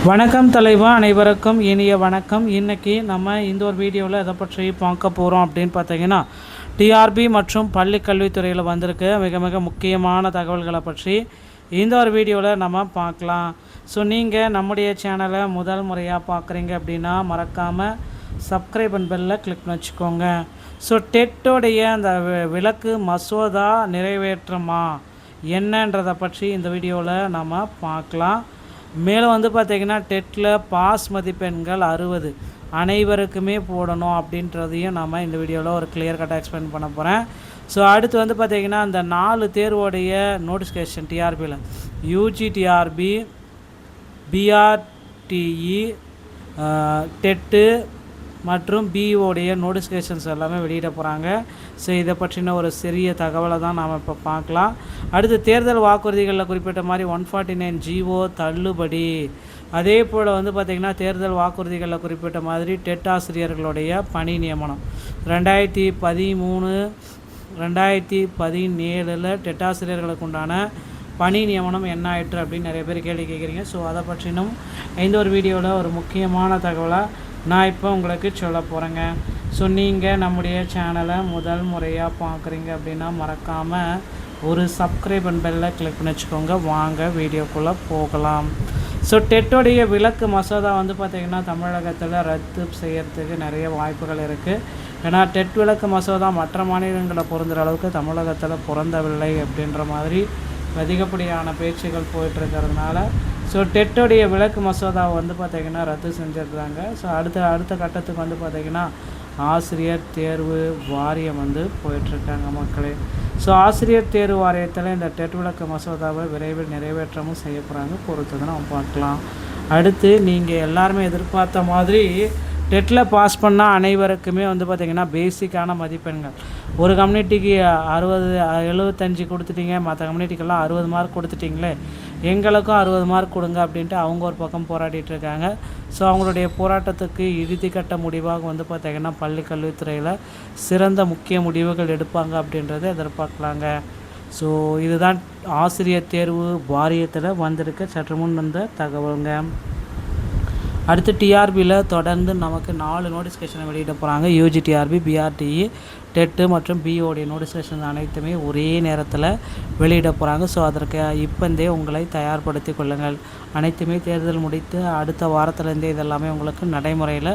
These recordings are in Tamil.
வணக்கம் தலைவா, அனைவருக்கும் இனிய வணக்கம். இன்றைக்கி நம்ம இந்த ஒரு வீடியோவில் எதை பற்றி பார்க்க போகிறோம் அப்படின்னு பார்த்தீங்கன்னா, டிஆர்பி மற்றும் பள்ளி கல்வித்துறையில் வந்திருக்க மிக மிக முக்கியமான தகவல்களை பற்றி இந்த ஒரு வீடியோவில் நம்ம பார்க்கலாம். ஸோ நீங்கள் நம்முடைய சேனலை முதல் முறையாக பார்க்குறீங்க அப்படின்னா மறக்காமல் சப்ஸ்கிரைப் அண்ட் பெல்லை கிளிக் பண்ணி வச்சுக்கோங்க. ஸோ டெட்டோடைய அந்த விலக்கு மசோதா நிறைவேற்றமா என்னன்றதை பற்றி இந்த வீடியோவில் நம்ம பார்க்கலாம். மேலும் பார்த்திங்கன்னா டெட்டில் பாஸ் மதிப்பெண்கள் 60 அனைவருக்குமே போடணும் அப்படின்றதையும் நம்ம இந்த வீடியோவில் ஒரு கிளியர் கட்டாக எக்ஸ்பிளைன் பண்ண போகிறேன். ஸோ அடுத்து பார்த்திங்கன்னா அந்த 4 தேர்வோடைய நோட்டிஃபிகேஷன் டிஆர்பியில் யூஜி டிஆர்பி, பிஆர்டிஇ, டெட்டு மற்றும் பிஇஓடைய நோட்டிஃபிகேஷன்ஸ் எல்லாமே வெளியிட போகிறாங்க. ஸோ இதை பற்றின ஒரு சிறிய தகவலை தான் நாம் இப்போ பார்க்கலாம். அடுத்து தேர்தல் வாக்குறுதிகளில் குறிப்பிட்ட மாதிரி 149 ஜிஓ தள்ளுபடி. அதே போல் பார்த்திங்கன்னா தேர்தல் வாக்குறுதிகளில் குறிப்பிட்ட மாதிரி டெட் ஆசிரியர்களுடைய பணி நியமனம் 2013 2017 டெட் ஆசிரியர்களுக்கு உண்டான பணி நியமனம் என்ன ஆயிற்று அப்படின்னு நிறைய பேர் கேள்வி கேட்குறீங்க. ஸோ அதை பற்றினும் இந்த ஒரு வீடியோவில் ஒரு முக்கியமான தகவலாக நான் இப்போ உங்களுக்கு சொல்ல போகிறேங்க. ஸோ நீங்கள் நம்முடைய சேனலை முதல் முறையாக பார்க்குறீங்க அப்படின்னா மறக்காமல் ஒரு சப்ஸ்கிரைப் அண்ட் பெல்லை கிளிக் பண்ணி வச்சுக்கோங்க. வாங்க வீடியோக்குள்ளே போகலாம். ஸோ டெட்டோடைய விலக்கு மசோதா பார்த்திங்கன்னா தமிழகத்தில் ரத்து செய்கிறதுக்கு நிறைய வாய்ப்புகள் இருக்குது. ஏன்னா டெட் விலக்கு மசோதா மற்ற மாநிலங்களை பொருந்துகிற அளவுக்கு தமிழகத்தில் பொருந்தவில்லை அப்படின்ற மாதிரி அதிகப்படியான பேச்சுகள் போயிட்டுருக்கிறதுனால ஸோ டெட்டோடைய விலக்கு மசோதா பார்த்திங்கன்னா ரத்து செஞ்சிருக்காங்க. ஸோ அடுத்த கட்டத்துக்கு பார்த்திங்கன்னா ஆசிரியர் தேர்வு வாரியம் போயிட்டுருக்காங்க மக்களே. ஸோ ஆசிரியர் தேர்வு வாரியத்தில் இந்த டெட் விலக்கு மசோதாவை விரைவில் நிறைவேற்றமும் செய்ய போகிறாங்க. பொறுத்து நம்ம பார்க்கலாம். அடுத்து நீங்கள் எல்லாருமே எதிர்பார்த்த மாதிரி டெட்டில் பாஸ் பண்ணால் அனைவருக்குமே பார்த்திங்கன்னா பேசிக்கான மதிப்பெண்கள் ஒரு கம்யூனிட்டிக்கு 75 கொடுத்துட்டீங்க, மற்ற கம்யூனிட்டிக்கெல்லாம் 60 மார்க் கொடுத்துட்டிங்களே, எங்களுக்கும் 60 மார்க் கொடுங்க அப்படின்ட்டு அவங்க ஒரு பக்கம் போராடிட்டுருக்காங்க. ஸோ அவங்களுடைய போராட்டத்துக்கு இறுதிக்கட்ட முடிவாக பார்த்திங்கன்னா பள்ளி கல்வித்துறையில் சிறந்த முக்கிய முடிவுகள் எடுப்பாங்க அப்படின்றத எதிர்பார்க்கலாங்க. ஸோ இதுதான் ஆசிரியர் தேர்வு வாரியத்தில் வந்திருக்க சற்று முன் வந்த தகவலுங்க. அடுத்து டிஆர்பியில் தொடர்ந்து நமக்கு 4 நோட்டிஃபிகேஷனை வெளியிட போகிறாங்க. யூஜி டிஆர்பி, பிஆர்டிஇ, டெட்டு மற்றும் பிஓடைய நோட்டிஃபிகேஷன் அனைத்துமே ஒரே நேரத்தில் வெளியிட போகிறாங்க. ஸோ அதற்கு இப்போந்தே உங்களை தயார்படுத்தி கொள்ளுங்கள். அனைத்துமே தேர்தல் முடித்து அடுத்த வாரத்துலேருந்தே இதெல்லாமே உங்களுக்கு நடைமுறையில்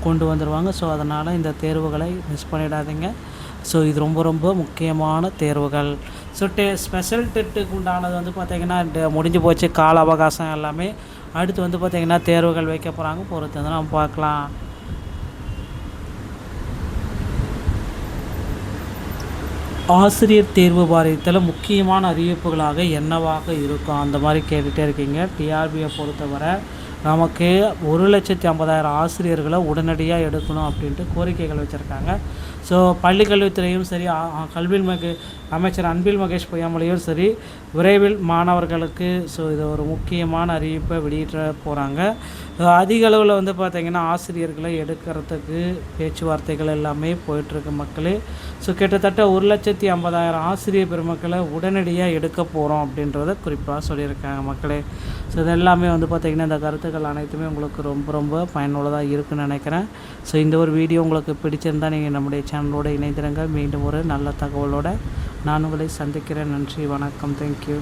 கொண்டு வந்துடுவாங்க. ஸோ அதனால் இந்த தேர்வுகளை மிஸ் பண்ணிடாதீங்க. ஸோ இது ரொம்ப ரொம்ப முக்கியமான தேர்வுகள். ஸோ ஸ்பெஷல் டெட்டுக்கு உண்டானது பார்த்திங்கன்னா முடிஞ்சு போச்சு, கால அவகாசம் எல்லாமே. அடுத்து பார்த்திங்கன்னா தேர்வுகள் வைக்க போகிறாங்க. பொறுத்து நம்ம பார்க்கலாம். ஆசிரியர் தேர்வு வாரியத்தில் முக்கியமான அறிவிப்புகளாக என்னவாக இருக்கும் அந்த மாதிரி கேட்டுகிட்டே இருக்கீங்க. டிஆர்பியை பொறுத்தவரை நமக்கு 1,50,000 ஆசிரியர்களை உடனடியாக எடுக்கணும் அப்படின்ட்டு கோரிக்கைகள் வச்சுருக்காங்க. ஸோ பள்ளிக்கல்வித்துறையும் சரி, அமைச்சர் அன்பில் மகேஷ் பொய்யாமொழியும் சரி விரைவில் மாணவர்களுக்கு ஸோ இது ஒரு முக்கியமான அறிவிப்பை வெளியிட போகிறாங்க. அதிக அளவில் பார்த்திங்கன்னா ஆசிரியர்களை எடுக்கிறதுக்கு பேச்சுவார்த்தைகள் எல்லாமே போயிட்டுருக்கு மக்களே. ஸோ கிட்டத்தட்ட 1,50,000 ஆசிரியர் பெருமக்களை உடனடியாக எடுக்க போகிறோம் அப்படின்றத குறிப்பாக சொல்லியிருக்காங்க மக்களே. ஸோ இது எல்லாமே பார்த்திங்கன்னா இந்த கருத்துக்கள் அனைத்துமே உங்களுக்கு ரொம்ப ரொம்ப பயனுள்ளதாக இருக்குன்னு நினைக்கிறேன். ஸோ இந்த ஒரு வீடியோ உங்களுக்கு பிடிச்சிருந்தால் நீங்கள் நம்முடைய சேனலோடு இணைந்திருங்க. மீண்டும் ஒரு நல்ல தகவலோடு நான் உங்களை சந்திக்கிறேன். நன்றி, வணக்கம், தேங்க்யூ.